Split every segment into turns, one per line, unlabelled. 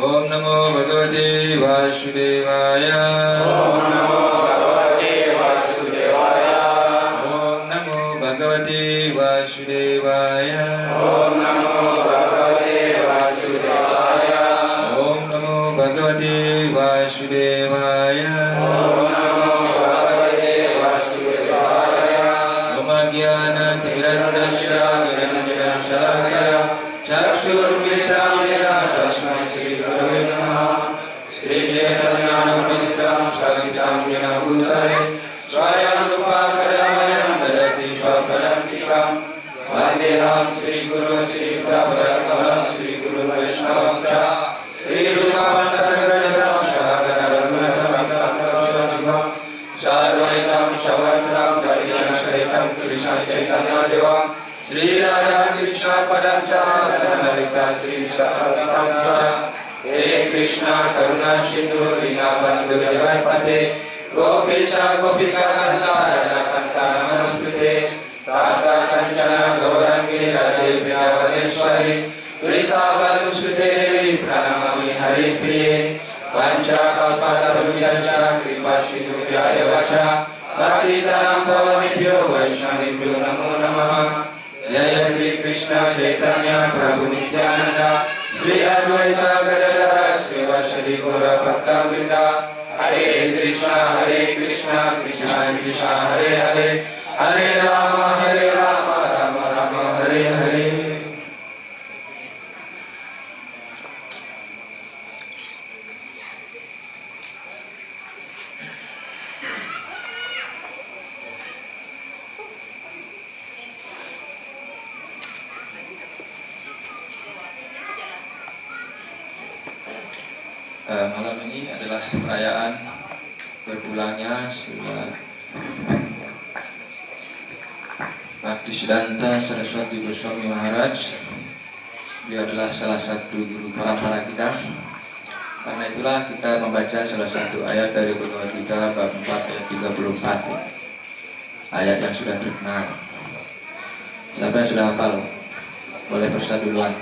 Om Namo Bhagavate Vasudevaya. bhagavate Vasudevaya. Gyana Tirandasya Giranjana Shalakaya Chakshurmilitam Yena Tasmai Sri Gurave Namaha. Sri Chaitanya Navadhistam Shravitam Yena Bhutale Swayam Rupa Kadamayam Dadati Swapadantikam Vandeham Sri Guru Sri Prabhupadalam Sri Guru Vaishnavam Cha Sri Rupa Sagrajatam Shagana Raghunatam Itam Shivajivam Sarvaitam Shavartam Dharjana Saitam Krishna Chaitanya Devam Sri Radha Krishna Padam Sahagana Lalita Sri Sahavitam Cha He Krishna Karuna Sindhu Dinabandhu Jagatpate Gopesha Gopika Kanta Radha Kanta Namastute Tata Kanchana Gaurangi Radhe Vrindavaneshwari Tulisavan Sute Devi Pranamami Hari Priye Pancha Kalpatarubhyascha Kripa Sindhu Vyaya Vacha Bhakti Tanam Pavanibhyo Vaishnavibhyo Namo Namaha. Jaya Sri Krishna Chaitanya Prabhu Nityananda Sri Advaita Gadadhara Sri Vasadi Gaura Bhakta-vrinda. Hare Krishna Krishna Krishna Hare Hare Hare Rama Rama Rama Hare Hare.
Malam ini adalah perayaan berpulangnya Srila Bhaktisiddhanta Saraswati Goswami Maharaj. Beliau adalah salah satu guru parampara kita. Karena itulah kita membaca salah satu ayat dari Bhagavad Gita bab 4 ayat 34. Ayat yang sudah terkenal. Siapa yang sudah hafal? Boleh bersatu duluan.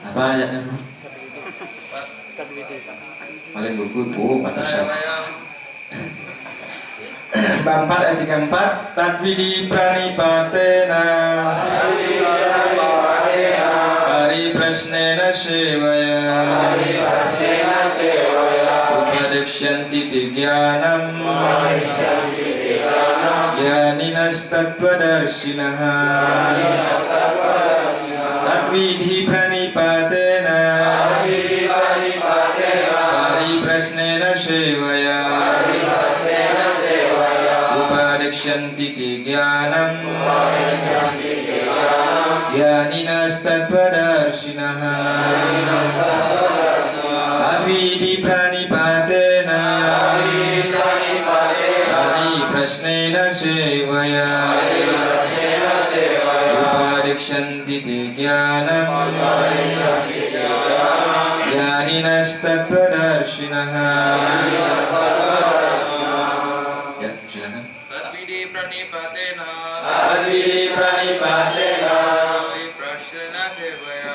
Apa ayatnya? Paling buku Patrisan.
Bab 4 ayat 34. Tadvidi pranipatena Pariprasnena sevaya Upadikshyanti tigyanam Jnaninas tattvadarshinaha. Tadvidi pranipatena Pariprasnena sevaya Upadikshyanti tigyanam Jnaninas tattvadarshinaha. Tadvidi pranipatena Pariprasnena sevaya Upadikshyanti tigyanam Jnaninas tattvadarshinaha.
Ya, silakan.
Tadvidi pranipatena Pariprasnena sevaya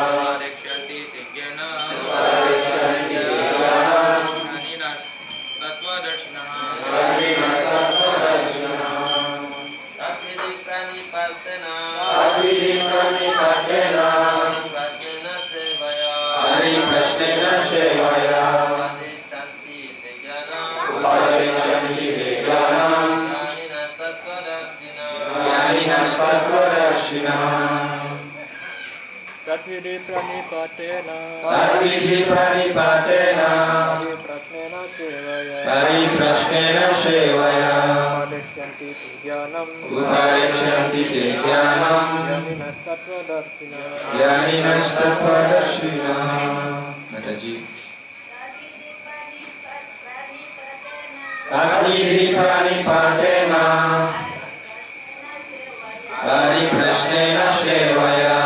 Upadikshyanti tigyanam Jnaninas tattvadarshinaha. Tadvidi pranipatena Pariprasnena sevaya
Pariprasnena sevaya
Upadikshyanti tigyanam Jnaninas tattvadarshinaha.
Tadvidi pranipatena
Pariprasnena sevaya
Upadikshyanti tigyanam
Upadikshyanti tigyanam
Jnaninas tattvadarshinaha.
Mataji. Tadvidi pranipatena Pariprasnena sevaya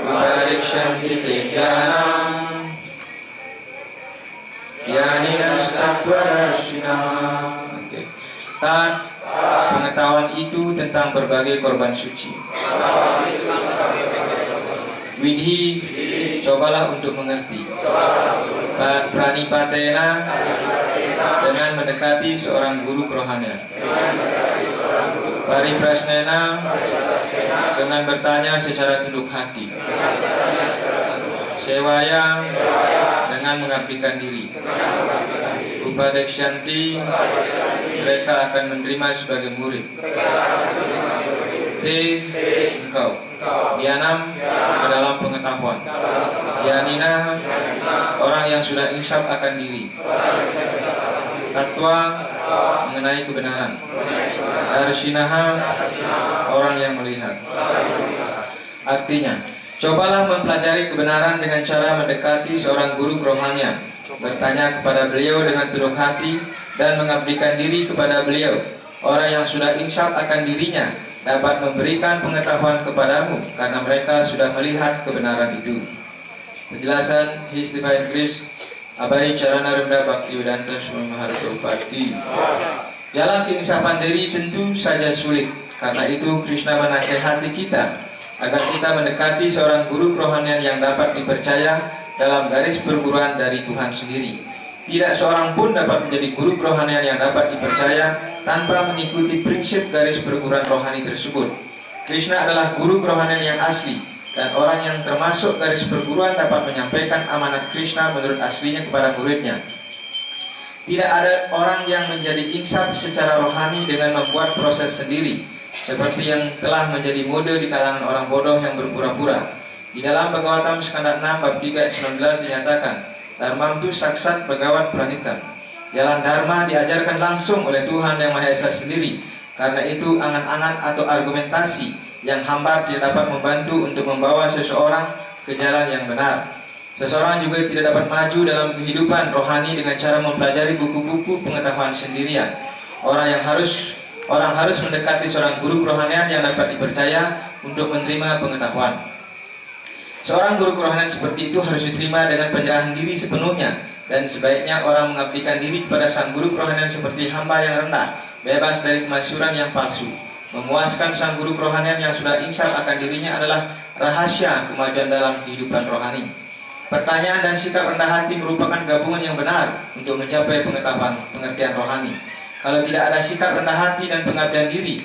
Upadikshyanti tigyanam Jnaninas tattvadarshinaha. Oke. Tat, pengetahuan itu tentang berbagai korban suci. Widhi, cobalah untuk mengerti. Pranipatena, dengan mendekati seorang guru kerohanian. Pariprasnena, dengan bertanya secara tunduk hati. Sewaya, dengan mengabdikan diri. Upadeksyanti, mereka akan menerima sebagai murid. T, engkau. Dianam, ke dalam pengetahuan. Dianina, orang yang sudah insaf akan diri. Tatwa, mengenai kebenaran. Darshinaha, orang yang melihat. Artinya, cobalah mempelajari kebenaran dengan cara mendekati seorang guru kerohanian, bertanya kepada beliau dengan tunduk hati, dan mengabdikan diri kepada beliau. Orang yang sudah insaf akan dirinya dapat memberikan pengetahuan kepadamu, karena mereka sudah melihat kebenaran itu. Penjelasan His Divine Grace Abai Charana Remda Bhaktivedanta Swami Maharaj Upati. Jalan keinsapan diri tentu saja sulit. Karena itu Krishna menasihati kita agar kita mendekati seorang guru kerohanian yang dapat dipercaya dalam garis perguruan dari Tuhan sendiri. Tidak seorang pun dapat menjadi guru kerohanian yang dapat dipercaya tanpa mengikuti prinsip garis perguruan rohani tersebut. Krishna adalah guru kerohanian yang asli, dan orang yang termasuk garis perguruan dapat menyampaikan amanat Krishna menurut aslinya kepada muridnya. Tidak ada orang yang menjadi insaf secara rohani dengan membuat proses sendiri, seperti yang telah menjadi mode di kalangan orang bodoh yang berpura-pura. Di dalam Bhagavatam Skanda 6 bab 3 ayat 19 dinyatakan, Dharmam tu saksat Bhagavat Pranitam. Jalan Dharma diajarkan langsung oleh Tuhan Yang Maha Esa sendiri. Karena itu angan-angan atau argumentasi yang hambar tidak dapat membantu untuk membawa seseorang ke jalan yang benar. Seseorang juga tidak dapat maju dalam kehidupan rohani dengan cara mempelajari buku-buku pengetahuan sendirian. Orang harus mendekati seorang guru kerohanian yang dapat dipercaya untuk menerima pengetahuan. Seorang guru kerohanian seperti itu harus diterima dengan penyerahan diri sepenuhnya, dan sebaiknya orang mengabdikan diri kepada sang guru kerohanian seperti hamba yang rendah, bebas dari kemasyhuran yang palsu. Memuaskan sang guru kerohanian yang sudah insaf akan dirinya adalah rahasia kemajuan dalam kehidupan rohani. Pertanyaan dan sikap rendah hati merupakan gabungan yang benar untuk mencapai pengetahuan pengertian rohani. Kalau tidak ada sikap rendah hati dan pengabdian diri,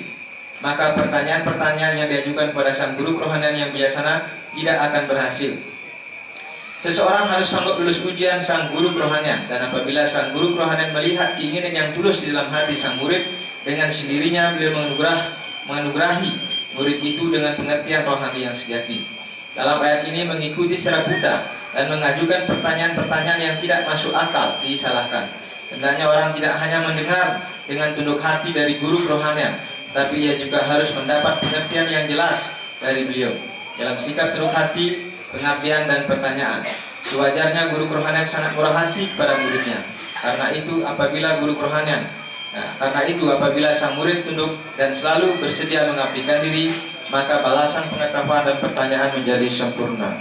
maka pertanyaan-pertanyaan yang diajukan kepada sang guru kerohanian yang bijaksana tidak akan berhasil. Seseorang harus sanggup lulus ujian sang guru kerohanian, dan apabila sang guru kerohanian melihat keinginan yang tulus di dalam hati sang murid, dengan sendirinya beliau menganugerahi murid itu dengan pengertian rohani yang sejati. Dalam ayat ini mengikuti secara buta dan mengajukan pertanyaan-pertanyaan yang tidak masuk akal disalahkan. Hendaknya orang tidak hanya mendengar dengan tunduk hati dari guru kerohanian, tapi ia juga harus mendapat pengertian yang jelas dari beliau. Dalam sikap tunduk hati, pengabdian dan pertanyaan, sewajarnya guru kerohanian sangat murah hati kepada muridnya. Karena itu apabila sang murid tunduk dan selalu bersedia mengabdikan diri, maka balasan pengetahuan dan pertanyaan menjadi sempurna.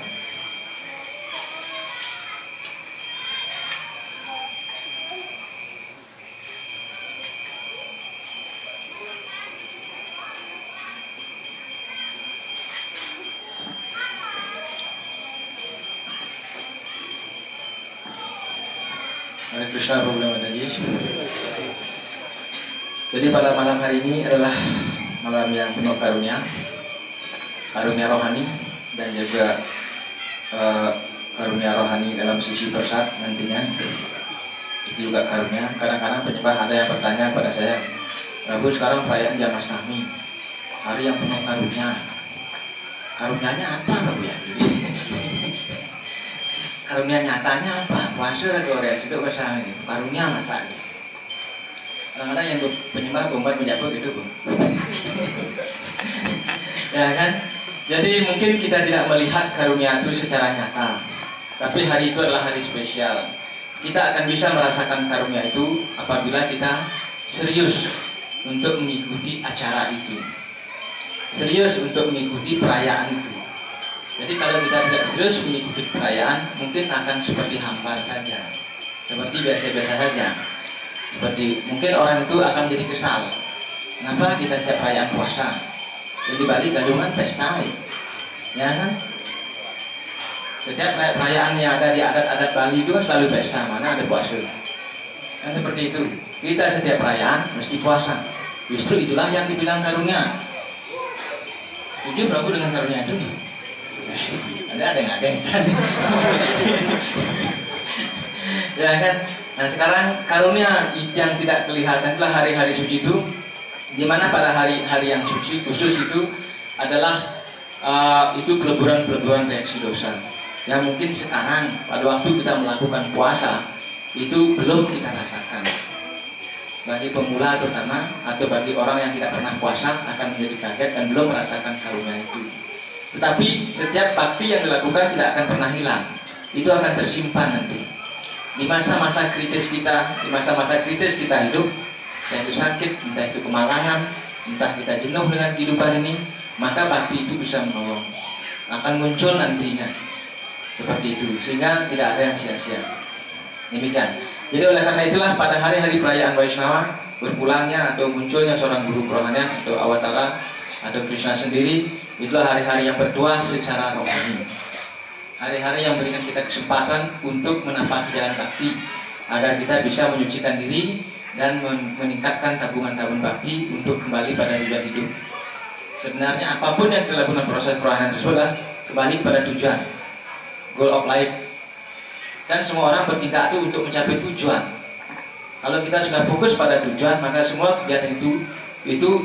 Hare Krishna Problem Mataji. Jadi pada malam hari ini adalah malam yang penuh karunia rohani, dan juga karunia rohani dalam sisi persat nantinya. Itu juga karunia. Kadang-kadang penyembah ada yang bertanya pada saya, Prabu, sekarang perayaan Jamastami, hari yang penuh karunia. Karunianya apa, Prabu ya? Karunia nyatanya apa? Puasa atau reaksi itu bahasa ini. Karunia masa ini. Kadang-kadang yang penyembah bombat menjawab gitu, Bu.
Ya kan? Jadi mungkin kita tidak melihat karunia itu secara nyata, tapi hari itu adalah hari spesial. Kita akan bisa merasakan karunia itu apabila kita serius untuk mengikuti acara itu, serius untuk mengikuti perayaan itu. Jadi kalau kita tidak serius mengikuti perayaan, mungkin akan seperti hambar saja, seperti biasa-biasa saja. Seperti mungkin orang itu akan menjadi kesal, kenapa kita setiap perayaan puasa, jadi balik gadungan pesta, ya kan? Setiap perayaan yang ada di adat-adat Bali itu kan selalu pesta, mana ada puasa. Kan seperti itu. Kita setiap perayaan mesti puasa.
Justru itulah yang dibilang karunia. Setuju Prabu dengan karunia itu? Ada yang ya kan. Nah sekarang karunia yang tidak kelihatan adalah hari-hari suci itu, di mana pada hari-hari yang suci khusus itu adalah itu peleburan reaksi dosa. Yang mungkin sekarang pada waktu kita melakukan puasa itu belum kita rasakan. Bagi pemula terutama atau bagi orang yang tidak pernah puasa akan menjadi kaget dan belum merasakan karunia itu. Tetapi setiap bakti yang dilakukan tidak akan pernah hilang. Itu akan tersimpan nanti. Di masa-masa kritis kita, hidup, entah itu sakit, entah itu kemalangan, entah kita jenuh dengan kehidupan ini, maka bakti itu bisa menolong. Akan muncul nantinya. Seperti itu, sehingga tidak ada yang sia-sia. Demikian. Jadi oleh karena itulah pada hari-hari perayaan Vaishnava, berpulangnya atau munculnya seorang guru kerohanian atau awatara atau Krishna sendiri, itulah hari-hari yang bertuah secara rohani. Hari-hari yang memberikan kita kesempatan untuk menampaki jalan bakti, agar kita bisa menyucikan diri dan meningkatkan tabungan-tabungan bakti untuk kembali pada tujuan hidup. Sebenarnya apapun yang kita lakukan proses kerohanian tersebut adalah kembali pada tujuan, goal of life. Dan semua orang bertindak itu untuk mencapai tujuan. Kalau kita sudah fokus pada tujuan, maka semua kegiatan itu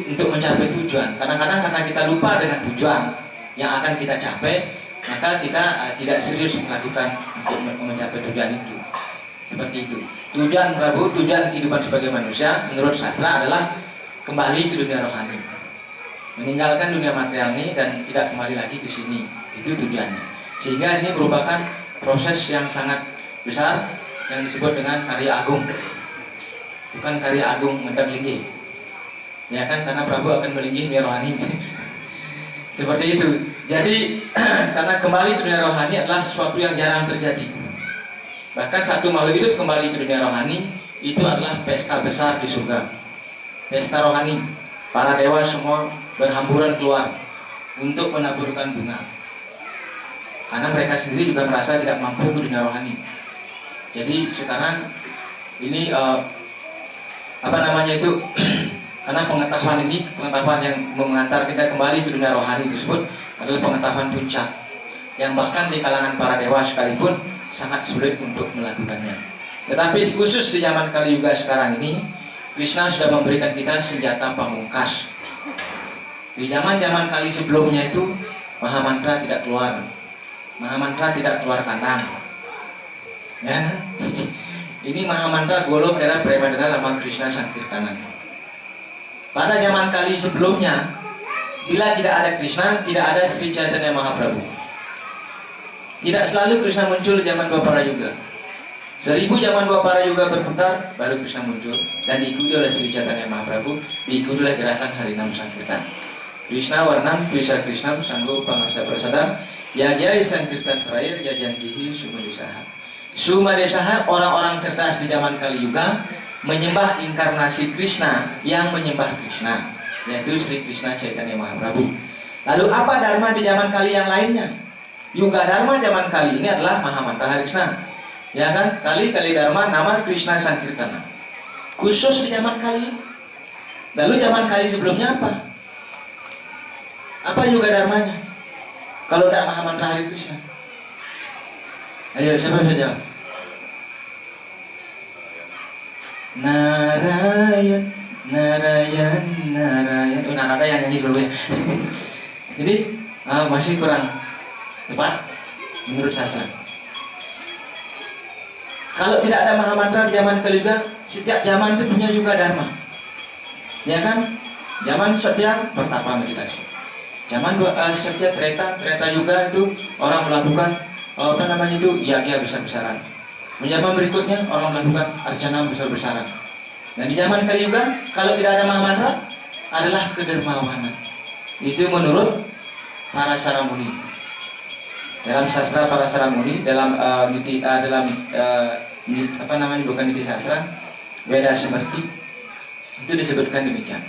untuk mencapai tujuan. Kadang-kadang karena kita lupa dengan tujuan yang akan kita capai, maka kita tidak serius melakukan untuk mencapai tujuan itu. Seperti itu. Tujuan Prabu, tujuan kehidupan sebagai manusia menurut sastra adalah kembali ke dunia rohani, meninggalkan dunia material ini dan tidak kembali lagi ke sini. Itu tujuannya. Sehingga ini merupakan proses yang sangat besar yang disebut dengan karya agung. Bukan karya agung ngendang linggih. Ya kan, karena Prabu akan melinggih dunia rohani. Seperti itu. Jadi karena kembali ke dunia rohani adalah sesuatu yang jarang terjadi. Bahkan satu makhluk hidup kembali ke dunia rohani itu adalah pesta besar di surga. Pesta rohani. Para dewa semua berhamburan keluar untuk menaburkan bunga. Karena mereka sendiri juga merasa tidak mampu ke dunia rohani. Jadi sekarang ini karena pengetahuan yang mengantar kita kembali ke dunia rohani tersebut adalah pengetahuan puncak, yang bahkan di kalangan para dewa sekalipun sangat sulit untuk melakukannya. Tetapi khusus di zaman Kali Yuga sekarang ini, Krishna sudah memberikan kita senjata pamungkas. Di zaman-zaman Kali sebelumnya itu Mahamantra tidak keluar. Mahamantra tidak keluar kandang. Ya kan? Ini Mahamantra Golo Kera Premadana nama Krishna Sankirtana. Pada zaman Kali sebelumnya, bila tidak ada Krishna, tidak ada Sri Chaitanya Mahaprabhu. Tidak selalu Krishna muncul di zaman Dwapara Yuga. 1000 zaman Dwapara Yuga berputar, baru Krishna muncul dan diikuti oleh Sri Chaitanya Mahaprabhu, diikuti oleh gerakan Harinam Sankirtan. Krishna Warnam Krishna Krishna Sanggo Pangasa Prasada Yajai Sankirtan terakhir Jajantihi Sumadisaha. Sumadisaha, orang-orang cerdas di zaman Kali Yuga menyembah inkarnasi Krishna yang menyembah Krishna, yaitu Sri Krishna Chaitanya Mahaprabhu. Lalu apa dharma di zaman Kali yang lainnya? Yuga dharma zaman Kali ini adalah Mahamantra Hare Krishna. Ya kan? Kali dharma nama Krishna Sankirtana. Khusus di zaman Kali. Lalu zaman Kali sebelumnya apa? Apa yuga dharmanya? Kalau tidak Mahamantra Hare Krishna. Ayo, siapa yang bisa jawab? Narayan, Narayan, Narayan. Oh, Narada yang nyanyi dulu ya. Jadi masih kurang tepat menurut sastra. Kalau tidak ada Mahamantra di zaman Kali Yuga, setiap zaman itu punya yuga dharma. Ya kan? Zaman Satya bertapa meditasi. Zaman Satya Treta Yuga itu orang melakukan yagya besar-besaran. Zaman berikutnya orang melakukan arcana besar-besaran. Dan di zaman Kali Yuga, kalau tidak ada Mahamantra, adalah kedermawanan. Itu menurut para Saramuni. Dalam sastra para Saramuni, bukan niti sastra, Weda Semerti, itu disebutkan demikian.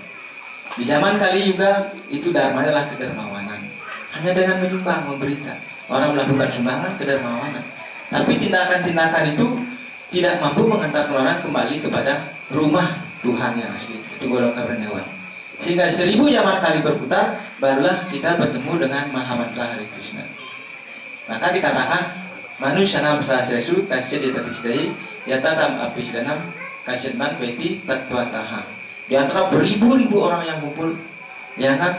Di zaman Kali Yuga itu dharma adalah kedermawanan. Hanya dengan menyumbang, memberikan. Orang melakukan sumbangan kedermawanan. Tapi tindakan-tindakan itu tidak mampu mengantarkan orang kembali kepada rumah Tuhan yang asli. Itu Goloka Vrindavan.
Sehingga 1000 zaman kali berputar, barulah kita bertemu dengan Mahamantra Hare Krishna. Maka dikatakan manusia nam sahasresu kasya ditatisdahi yatatam apisdanam kasyatman peti tatwataha. Di antara beribu-ribu orang yang kumpul, ya kan,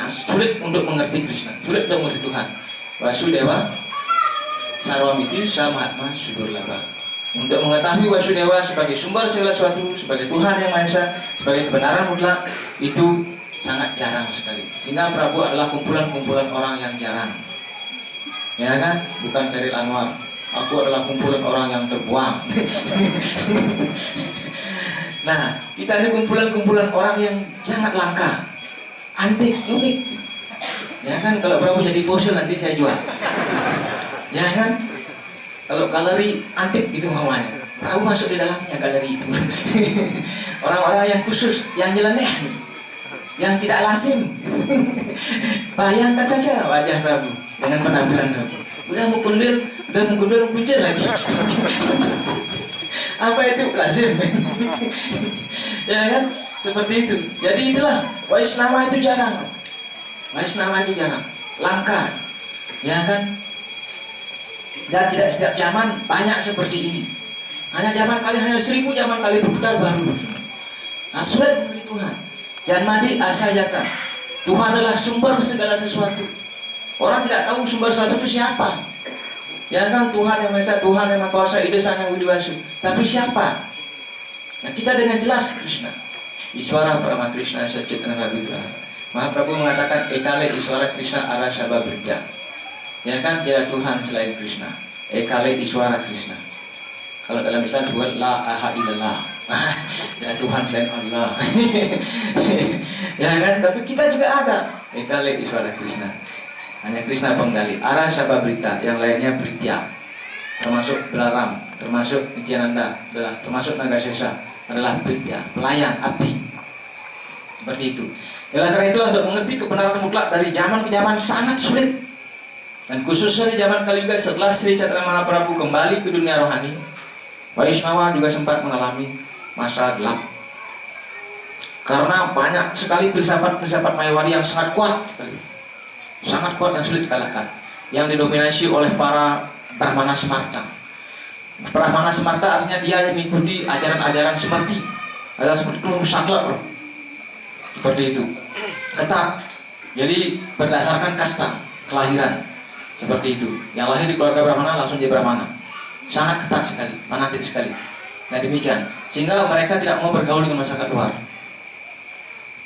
sulit untuk mengerti Krishna, sulit untuk mengerti Tuhan. Wasudewa Sarwamiti Samahatma Sudurlaba. Untuk mengetahui Wasudewa sebagai sumber segala sesuatu, sebagai Tuhan yang Maha Esa, sebagai kebenaran mutlak, itu sangat jarang sekali. Sehingga Prabu adalah kumpulan-kumpulan orang yang jarang. Ya kan? Bukan Khairil Anwar. Aku adalah kumpulan orang yang terbuang. Nah, kita ini kumpulan-kumpulan orang yang sangat langka, antik, unik. Ya kan, kalau Prabu jadi fosil nanti saya jual. Ya kan, kalau galeri antik itu mamanya, Prabu masuk di dalamnya galeri itu. Orang-orang yang khusus, yang nyeleneh, yang tidak lazim. Bayangkan saja wajah Prabu dengan penampilan Prabu. Udah mengkundur kuncir lagi. Apa itu lazim? Ya kan, seperti itu. Jadi itulah Vaishnava itu jarang. Vaishnava itu jarang, langka. Ya kan? Dan tidak setiap zaman banyak seperti ini. Hanya 1000 zaman kali berputar baru. Nah, sulit mengenai Tuhan. Janmadi asayata. Tuhan adalah sumber segala sesuatu. Orang tidak tahu sumber sesuatu itu siapa. Ya kan, Tuhan yang Maha Esa, Tuhan yang Maha Kuasa, Ida Sang Yang Widiwasu. Tapi siapa? Nah, kita dengan jelas Krishna. Iswara Parama Krishna Sacitana Vigraha. Mahaprabhu mengatakan Ekale Iswara Krishna Arasabha Brita. Ya kan, tidak Tuhan selain Krishna. Ekale Iswara Krishna. Kalau dalam Islam disebut La Aha Illallah. Tidak Tuhan selain Allah. Ya kan, tapi kita juga ada Ekale Iswara Krishna. Hanya Krishna penggali. Arasabha Brita, yang lainnya Britya, termasuk Balaram, termasuk Nityananda, termasuk Nagasesa, adalah Britya, pelayan, abdi. Seperti itu. Oleh karena itulah untuk mengerti kebenaran mutlak dari zaman ke zaman sangat sulit. Dan khususnya di zaman Kaliuga setelah Sri Chaitanya Mahaprabhu kembali ke dunia rohani, Vaishnava juga sempat mengalami masa gelap. Karena banyak sekali filsafat-filsafat Mayawari yang sangat kuat dan sulit dikalahkan, yang didominasi oleh para Brahmana Smarta. Brahmana Smarta artinya dia mengikuti ajaran-ajaran seperti itu saklek, seperti itu, ketat. Jadi berdasarkan kasta, kelahiran, seperti itu. Yang lahir di keluarga Brahmana langsung jadi Brahmana. Sangat ketat sekali, fanatik sekali. Nah demikian, sehingga mereka tidak mau bergaul dengan masyarakat luar.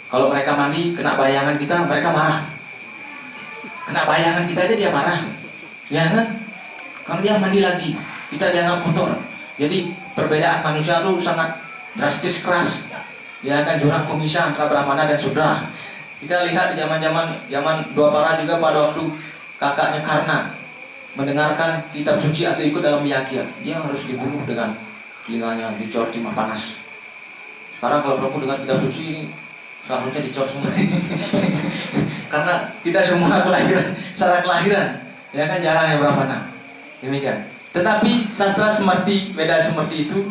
Kalau mereka mandi kena bayangan kita, mereka marah. Kena bayangan kita aja dia marah, ya kan? Kalau dia mandi lagi, kita dianggap kotor. Jadi perbedaan manusia itu sangat drastis, keras. Ya kan, jurang pemisah antara Brahmana dan Sudra. Kita lihat di zaman Dwapara juga, pada waktu kakaknya Karna mendengarkan kitab suci atau ikut dalam Yakya, dia harus dibunuh dengan telinganya dicor timah panas. Sekarang kalau Prabu dengan kitab suci ini seharusnya dicor semua. Karena kita semua secara kelahiran, ya kan, jarang yang Brahmana. Demikian. Tetapi sastra seperti Veda seperti itu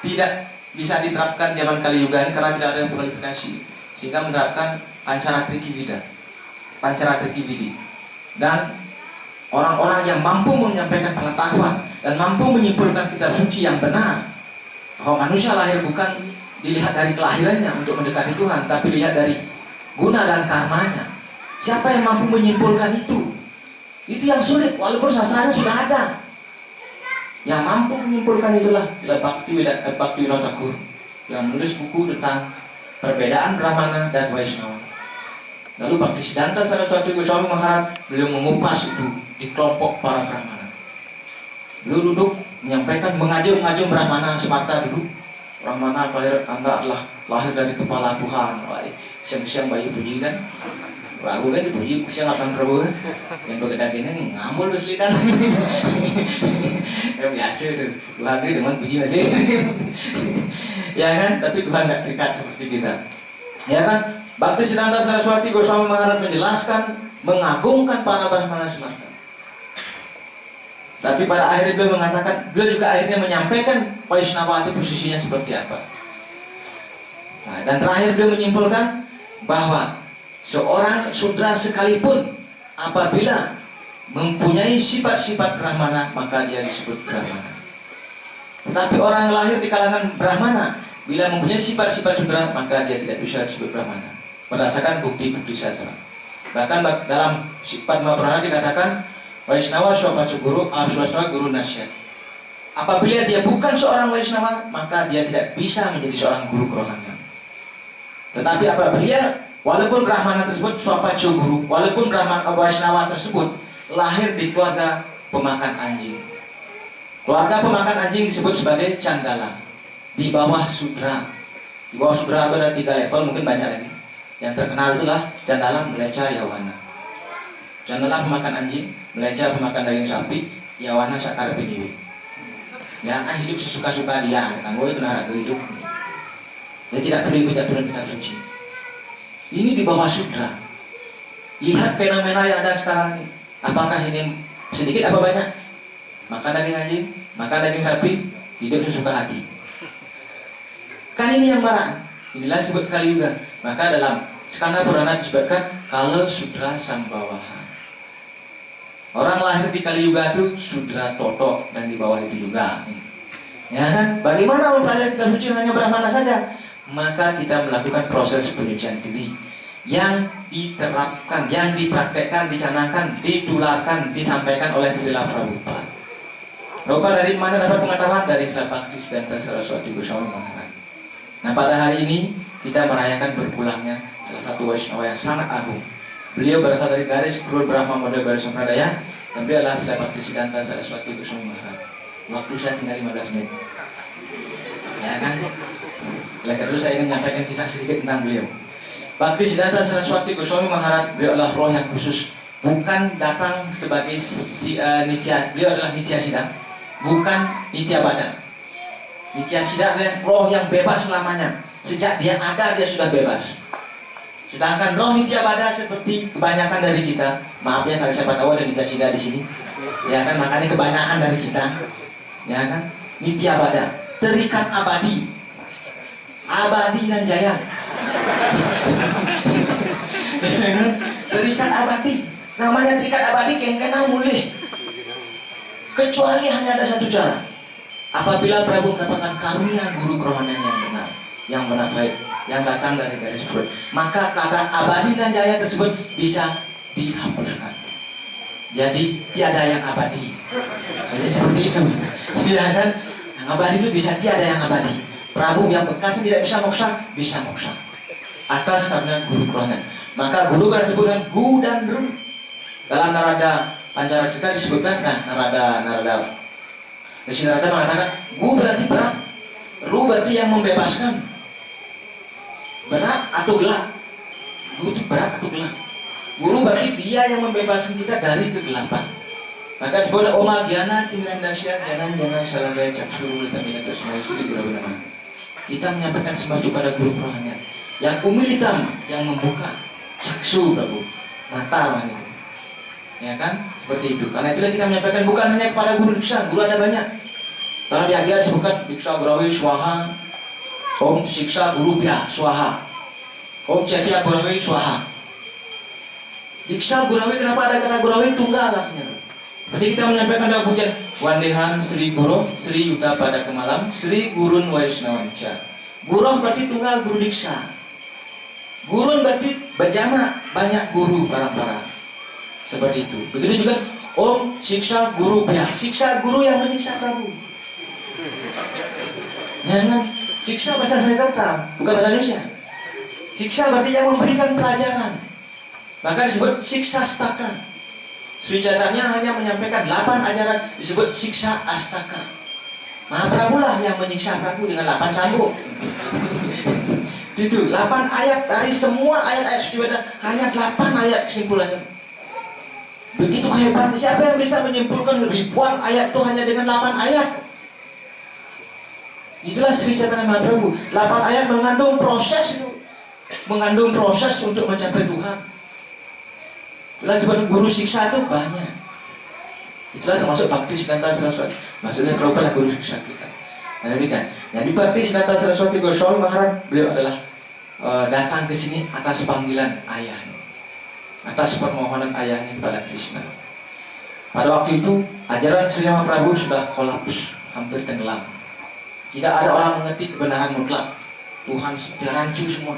tidak bisa diterapkan zaman Kali Yuga karena tidak ada kualifikasi, sehingga menerapkan Pancharatriki Vida, Pancharatriki Vidi. Dan orang-orang yang mampu menyampaikan pengetahuan dan mampu menyimpulkan kitab suci yang benar, bahwa manusia lahir bukan dilihat dari kelahirannya untuk mendekati Tuhan, tapi dilihat dari guna dan karmanya. Siapa yang mampu menyimpulkan itu? Itu yang sulit, walaupun sastranya sudah ada. Yang mampu menyimpulkan itulah Bhaktivinoda Thakur, yang menulis buku tentang perbedaan Brahmana dan Vaishnava. Lalu Bhaktisiddhanta Saraswati Goswami Maharaj, beliau mengupas itu di kelompok para Brahmana. Beliau duduk menyampaikan, mengajum Brahmana Smarta dulu. Brahmana Anda adalah lahir dari kepala Tuhan. Siang-siang bayi puji kan, Prabu kan dipuji siang akan Prabu kan, yang begedak ini ngambul beslitan. Ya biasa itu, Tuhan itu dengan puji masih. Ya kan, tapi Tuhan nggak terikat seperti kita. Ya kan, Bhaktisiddhanta Saraswati Goswami Maharaj menjelaskan, mengagungkan para Brahmana Smarta. Tapi pada akhirnya beliau mengatakan, beliau juga akhirnya menyampaikan Vaishnava itu posisinya seperti apa. Nah, dan terakhir beliau menyimpulkan bahwa seorang sudra sekalipun apabila mempunyai sifat-sifat Brahmana, maka dia disebut Brahmana. Tetapi orang lahir di kalangan Brahmana, bila mempunyai sifat-sifat sudra, maka dia tidak bisa disebut Brahmana, berdasarkan bukti-bukti sastra. Bahkan dalam sifat Mahaprana dikatakan Vaishnava Swapacu Guru, Aswaswa Guru Nasyat. Apabila dia bukan seorang Vaishnava, maka dia tidak bisa menjadi seorang guru kerohanian. Tetapi apabila walaupun Brahmana tersebut Swapacu Guru, walaupun Brahmana Vaishnava tersebut lahir di keluarga pemakan anjing, keluarga pemakan anjing disebut sebagai Candala, di bawah Sudra. Di bawah Sudra itu ada 3 level, mungkin banyak lagi. Yang terkenal itulah Candala, Mlecha, Yawana. Candala pemakan anjing, Mlecha pemakan daging sapi, Yawana sakar PDW. Yang akan hidup sesuka-suka dia, tangguh itu nara hidup. Dia tidak perlu ikut aturan kitab suci. Ini di bawah Sudra. Lihat fenomena yang ada sekarang ini. Apakah ini sedikit apa banyak? Makan daging anjing, makan daging sapi, hidup sesuka hati. Kan ini yang marah. Inilah disebut Kali Yuga. Maka dalam Skanda Purana disebutkan kalau Sudra Sambawaha. Orang lahir di Kali Yuga itu Sudra Toto, dan di bawah itu juga. Ya kan? Bagaimana mempelajari kitab suci hanya Brahmana saja? Maka kita melakukan proses penyucian diri yang diterapkan, yang dipraktekkan, dicanangkan, ditularkan, disampaikan oleh Srila Prabhupada. Prabhupada dari mana dapat pengetahuan? Dari Srila Bhaktisiddhanta Saraswati Goswami Maharaj. Nah, pada hari ini kita merayakan berpulangnya salah satu Vaishnava yang sangat agung. Beliau berasal dari garis Krul Brahma Model Garis Sampradaya, dan beliau adalah Srila Bhaktisiddhanta Saraswati Goswami Maharaj. Waktu saya tinggal 15 menit. Ya kan? Oleh karena itu saya ingin menyampaikan kisah sedikit tentang beliau. Bhaktisiddhanta Saraswati Goswami Maharaj, beliau adalah roh yang khusus, bukan datang sebagai nitya. Beliau adalah nitya siddha, bukan nitya bada. Nitya siddha adalah roh yang bebas selamanya. Sejak dia ada dia sudah bebas. Sedangkan roh nitya bada seperti kebanyakan dari kita, maaf ya kalau siapa tahu ada nitya siddha di sini, ya kan, makanya kebanyakan dari kita, ya kan, nitya bada, terikat abadi. Abadi dan jaya. Terikat abadi. Namanya terikat abadi kengkena mulih. Kecuali hanya ada satu cara. Apabila Prabu mendapatkan karunia guru kerohanian yang benar, yang bonafide, yang datang dari garis perut, maka kakak abadi dan jaya tersebut bisa dihapuskan. Jadi tiada yang abadi. Jadi seperti itu. Ya kan? Yang abadi itu bisa tiada yang abadi. Prabu yang bekas tidak bisa moksa, bisa moksa atas karena guru kerohanian. Maka guru kan disebutkan Gu dan Ru. Dalam Narada Pancaraka disebutkan, Narada Rishi Narada mengatakan Gu berarti berat, Ru berarti yang membebaskan. Berat atau gelap. Gu itu berat atau gelap. Guru berarti dia yang membebaskan kita dari kegelapan. Maka disebutkan Oma Gyana Timirandasya Gyanan Jana Salagaya Caksuru Litamina Tasmai Sri Guru Nama. Kita menyampaikan sembah kepada guru kerohanian yang umilitam, yang membuka caksu Prabu, mata wanita. Ya kan? Seperti itu. Karena itulah kita menyampaikan bukan hanya kepada guru diksa, guru ada banyak. Dalam Yagya disebutkan Diksa Gurawi Swaha, Om Siksa Guru Pya Swaha, Om Cetya Gurawi Swaha. Diksa Gurawi, kenapa ada kata Gurawi? Tunggal artinya. Jadi kita menyampaikan dalam pujian Wandehan Sri Guru Sri Yuta pada kemalam Sri Gurun Vaisnawanca. Guru berarti tunggal guru diksa. Gurun berarti berjama banyak guru para. Seperti itu. Begitu juga Om Siksa Guru Pya. Siksa guru yang menyiksa Prabu. Ya kan? Siksa bahasa Sanskerta, bukan bahasa Indonesia. Siksa berarti yang memberikan pelajaran. Maka disebut siksa staka. Sri Chaitanya hanya menyampaikan 8 ajaran, disebut siksa astaka. Mahaprabhu lah yang menyiksa Prabu dengan 8 sambuk. Itu 8 ayat dari semua ayat-ayat Suci Weda, hanya 8 ayat kesimpulannya. Begitu hebat. Siapa yang bisa menyimpulkan ribuan ayat itu hanya dengan 8 ayat? Itulah Sri Chaitanya Mahaprabhu. 8 ayat mengandung proses untuk mencapai Tuhan. Itulah sebab guru siksa itu banyak. Itulah termasuk Bhaktisiddhanta Saraswati. Maksudnya Prabhupada guru siksa kita. Nah demikian. Jadi Bhaktisiddhanta Saraswati Goswami Maharaj, beliau adalah
datang ke sini atas panggilan ayahnya, atas permohonan ayahnya kepada Krishna. Pada waktu itu ajaran Sri Mahaprabhu sudah kolaps, hampir tenggelam. Tidak ada orang mengerti kebenaran mutlak. Tuhan sudah rancu semua.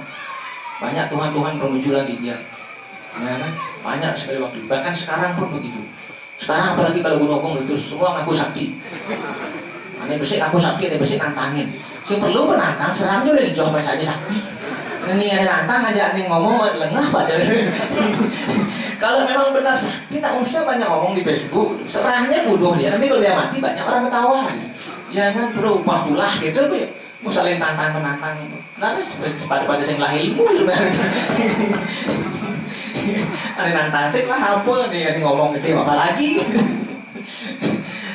Banyak Tuhan-Tuhan bermunculan di India. Ya kan? Banyak sekali waktu. Bahkan sekarang pun begitu. Sekarang apalagi kalau Gunung Agung itu semua ngaku sakti. Ini bersih ngaku sakti, ini bersih nantangin. Yang perlu penantang serangnya udah dijauh saja sakti. Ini ada nantang aja, ini ngomong lengah pada. Kalau memang benar sakti, tak usah banyak ngomong di Facebook. Serangnya bodoh dia. Nanti kalau dia mati banyak orang ketawa. Ya kan, berubah tulah gitu. Mau saling tantang menantang. Nanti pada sing lah ilmu sebenarnya. Ada nantang sih lah apa nih ngomong gitu apa lagi.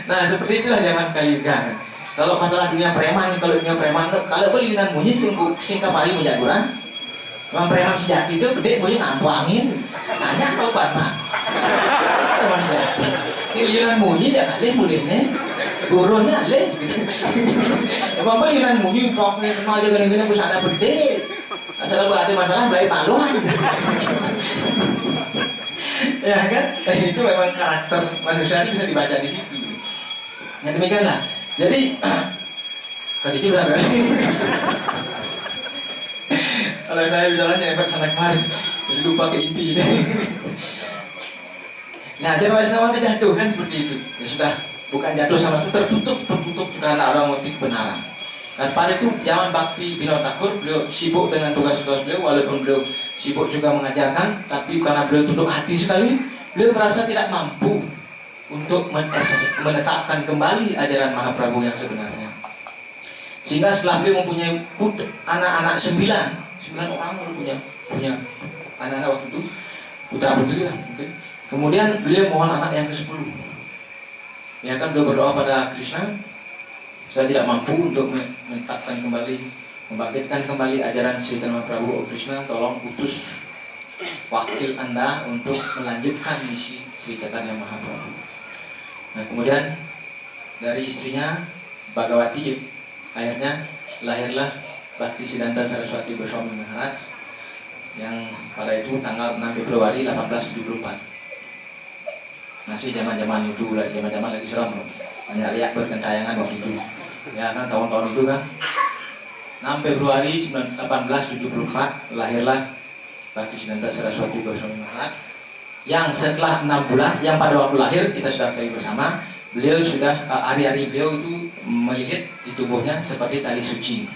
Nah seperti itulah zaman Kaliuga. Kalau masalah dunia preman, kalau dunia preman, kalau beliunan bunyi singkat paling menjaguran. Memang preman sejati itu gede bunyi ngampu angin. Tanya apa mah? Preman sejati. Beliunan bunyi jangan leh mulihnya. Turunnya leh. Memang beliunan bunyi kok kenal dia gini-gini pusat ada gede. Asal ada masalah baik paluan. Ya kan? Itu memang karakter manusia itu bisa dibaca di situ. Nah demikianlah. Jadi Kadiki benar kan? Kalau saya bicara nyampe sana kemari, jadi lupa ke inti. Nah jadi Waisnawa jatuh kan seperti itu. Ya sudah, bukan jatuh sama sekali, tertutup karena orang mengerti kebenaran. Dan pada itu zaman Bhakti Vinod Thakur, beliau sibuk dengan tugas-tugas beliau, walaupun beliau sibuk juga mengajarkan, tapi karena beliau tunduk hati sekali, beliau merasa tidak mampu untuk menetapkan kembali ajaran Mahaprabhu yang sebenarnya. Sehingga setelah beliau mempunyai anak-anak 9 orang baru punya anak-anak waktu itu, putra putri lah mungkin. Kemudian beliau mohon anak yang ke-10. Ya kan beliau berdoa pada Krishna, saya tidak mampu untuk menetapkan kembali, membangkitkan kembali ajaran Sri Chaitanya Mahaprabhu. Oh Krishna, tolong utus wakil Anda untuk melanjutkan misi Sri Chaitanya Mahaprabhu. Nah kemudian dari istrinya Bhagawati, akhirnya lahirlah Bhakti Siddhanta Saraswati Goswami Maharaj yang pada itu tanggal 6 Februari 1874. Masih zaman-zaman itu, zaman-zaman lagi seram loh. Banyak lihat berkentayangan waktu itu. Ya kan tahun-tahun itu kan 6 Februari 1874 lahirlah Bhakti Siddhanta Saraswati Goswami Maharaj yang setelah 6 bulan, yang pada waktu lahir kita sudah ketahui bersama, beliau sudah hari-hari beliau itu melilit di tubuhnya seperti tali suci.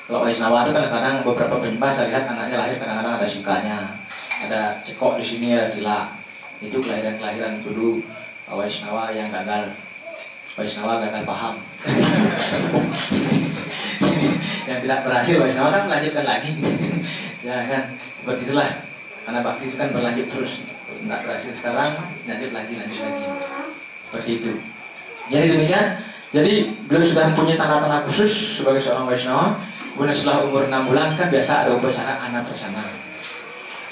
Kalau Waisnawa itu kadang-kadang beberapa penyembah saya lihat anaknya lahir kadang-kadang ada sukanya, ada cekok di sini, ada tilak. Itu kelahiran dulu Waisnawa yang gagal. Waisnawa gagal paham. Yang tidak berhasil Waisnawa kan melanjutkan lagi. Ya kan, seperti itulah. Karena bakti itu kan berlanjut terus. Tidak berhasil sekarang, lanjut lagi. Seperti itu. Jadi demikian. Jadi beliau sudah mempunyai tanda-tanda khusus sebagai seorang Waisnawa. Kemudian setelah umur 6 bulan kan biasa ada upacara anak bersama.